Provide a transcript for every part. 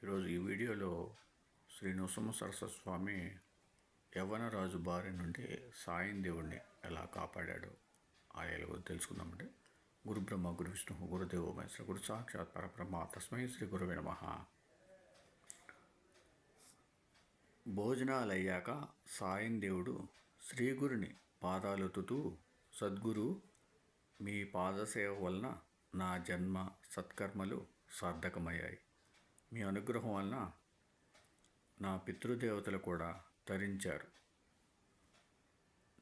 ఈరోజు ఈ వీడియోలో శ్రీ నృసింహ సరస్వతి స్వామి యవ్వనరాజు బారి నుండి సాయం దేవుణ్ణి ఎలా కాపాడాడో ఆయనలో తెలుసుకుందామంటే గురు బ్రహ్మ గురు విష్ణు గురుదేవో మహేశ్వర గురు సాక్షాత్ పరబ్రహ్మ తస్మై శ్రీ గురువే నమః. భోజనాలయ్యాక సాయం దేవుడు శ్రీగురుని పాదాలొత్తుతూ, సద్గురు, మీ పాదసేవ వలన నా జన్మ సత్కర్మలు సార్థకమయ్యాయి. మీ అనుగ్రహం వలన నా పితృదేవతలు కూడా తరించారు.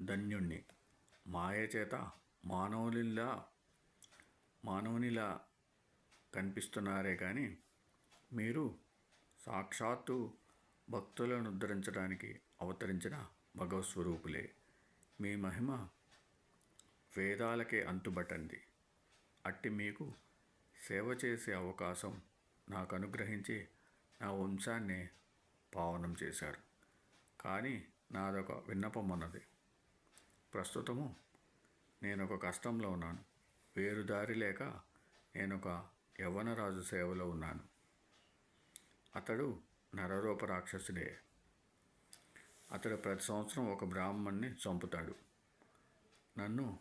ధన్యుణ్ణి. మాయ చేత మానవునిలా కనిపిస్తున్నారే కానీ మీరు సాక్షాత్తు భక్తులను ఉద్ధరించడానికి అవతరించిన భగవత్స్వరూపులే. మీ మహిమ వేదాలకే అంతుబట్టండి. అట్టి మీకు సేవ చేసే అవకాశం నాకు అనుగ్రహించి నా వంశాన్ని పావనం చేశారు. కానీ నాదొక విన్నపం ఉన్నది. ప్రస్తుతము నేనొక కష్టంలో ఉన్నాను. వేరు దారి లేక నేనొక యవ్వనరాజు సేవలో ఉన్నాను. అతడు నరరూప రాక్షసుడే. అతడు ప్రతి సంవత్సరం ఒక బ్రాహ్మణ్ణి చంపుతాడు. నన్ను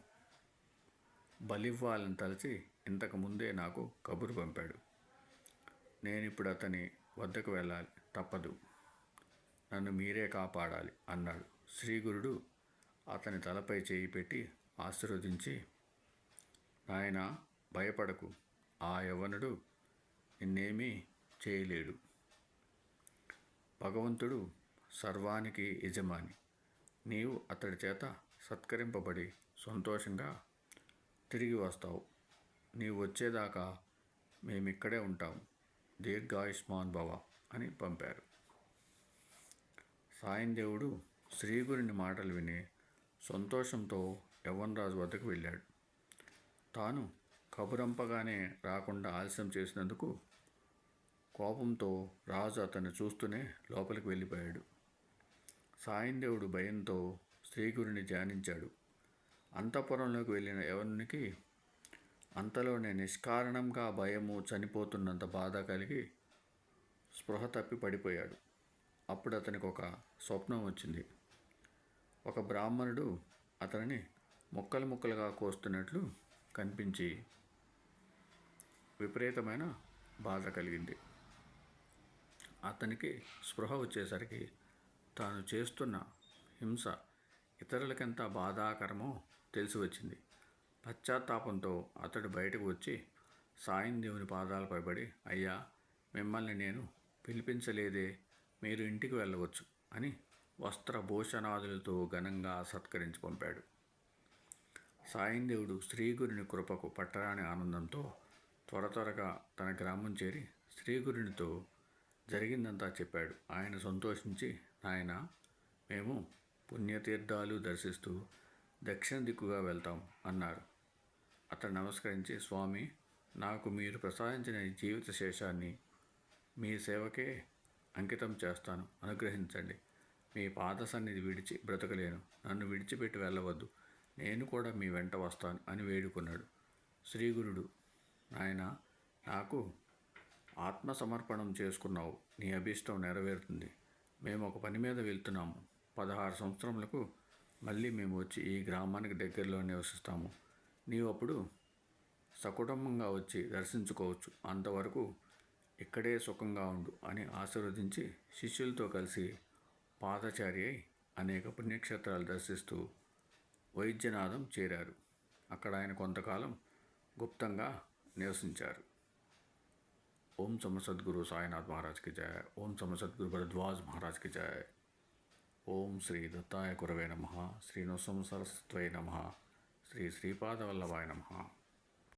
బలివ్వాలని తలచి ఇంతకుముందే నాకు కబురు పంపాడు. నేనిప్పుడు అతని వద్దకు వెళ్ళాలి, తప్పదు. నన్ను మీరే కాపాడాలి అన్నాడు. శ్రీగురుడు అతని తలపై చేయి పెట్టి ఆశీర్వదించి, నాయనా, భయపడకు. ఆ యవ్వనుడు నిన్నేమీ చేయలేడు. భగవంతుడు సర్వానికి యజమాని. నీవు అతడి చేత సత్కరింపబడి సంతోషంగా తిరిగి వస్తావు. నీవు వచ్చేదాకా మేమిక్కడే ఉంటాము. దీర్ఘాయుష్మాన్ భవ అని పంపారు. సాయం దేవుడు శ్రీగురుని మాటలు విని సంతోషంతో యవ్వనరాజు వద్దకు వెళ్ళాడు. తాను కబురంపగానే రాకుండా ఆలస్యం చేసినందుకు కోపంతో రాజు అతన్ని చూస్తూనే లోపలికి వెళ్ళిపోయాడు. సాయం దేవుడు భయంతో శ్రీగురుని ధ్యానించాడు. అంతఃపురంలోకి వెళ్ళిన యవనునికి అంతలోనే నిష్కారణంగా భయము, చనిపోతున్నంత బాధ కలిగి స్పృహ తప్పి పడిపోయాడు. అప్పుడు అతనికి ఒక స్వప్నం వచ్చింది. ఒక బ్రాహ్మణుడు అతనిని ముక్కలు ముక్కలుగా కోస్తున్నట్లు కనిపించి విపరీతమైన బాధ కలిగింది. అతనికి స్పృహ వచ్చేసరికి తాను చేస్తున్న హింస ఇతరులకెంత బాధాకరమో తెలిసి వచ్చింది. పశ్చాత్తాపంతో అతడు బయటకు వచ్చి సాయం దేవుని పాదాలపై పడి, అయ్యా, మిమ్మల్ని నేను పిలిపించలేదే, మీరు ఇంటికి వెళ్ళవచ్చు అని వస్త్రభూషణాదులతో ఘనంగా సత్కరించి పంపాడు. సాయం దేవుడు శ్రీగురుని కృపకు పట్టరాని ఆనందంతో త్వరగా తన గ్రామం చేరి శ్రీగురునితో జరిగిందంతా చెప్పాడు. ఆయన సంతోషించి, నాయనా, మేము పుణ్యతీర్థాలు దర్శిస్తూ దక్షిణ దిక్కుగా వెళ్తాం అన్నారు. అతడు నమస్కరించి, స్వామి, నాకు మీరు ప్రసాదించిన ఈ జీవిత శేషాన్ని మీ సేవకే అంకితం చేస్తాను, అనుగ్రహించండి. మీ పాద సన్నిధి విడిచి బ్రతకలేను. నన్ను విడిచిపెట్టి వెళ్ళవద్దు. నేను కూడా మీ వెంట వస్తాను అని వేడుకున్నాడు. శ్రీగురుడు, నాయనా, నాకు ఆత్మసమర్పణం చేసుకున్నావు. నీ అభీష్టం నెరవేరుతుంది. మేము ఒక పని మీద వెళ్తున్నాము. 16 సంవత్సరములకు మళ్ళీ మేము వచ్చి ఈ గ్రామానికి దగ్గరలో నివసిస్తాము. నీవు అప్పుడు సకుటుంబంగా వచ్చి దర్శించుకోవచ్చు. అంతవరకు ఇక్కడే సుఖంగా ఉండు అని ఆశీర్వదించి శిష్యులతో కలిసి పాదచారి అయి అనేక పుణ్యక్షేత్రాలు దర్శిస్తూ వైద్యనాథం చేరారు. అక్కడ ఆయన కొంతకాలం గుప్తంగా నివసించారు. ఓం సమసద్గురు సాయినాథ్ మహారాజ్కి జయ. ఓం సమసద్గురు భరద్వాజ్ మహారాజ్కి జయ. ఓం శ్రీ దత్తాయ గురవే నమః. శ్రీ నృసింహ సరస్వత్యై నమః. శ్రీ శ్రీపాదవల్లభాయ నమః.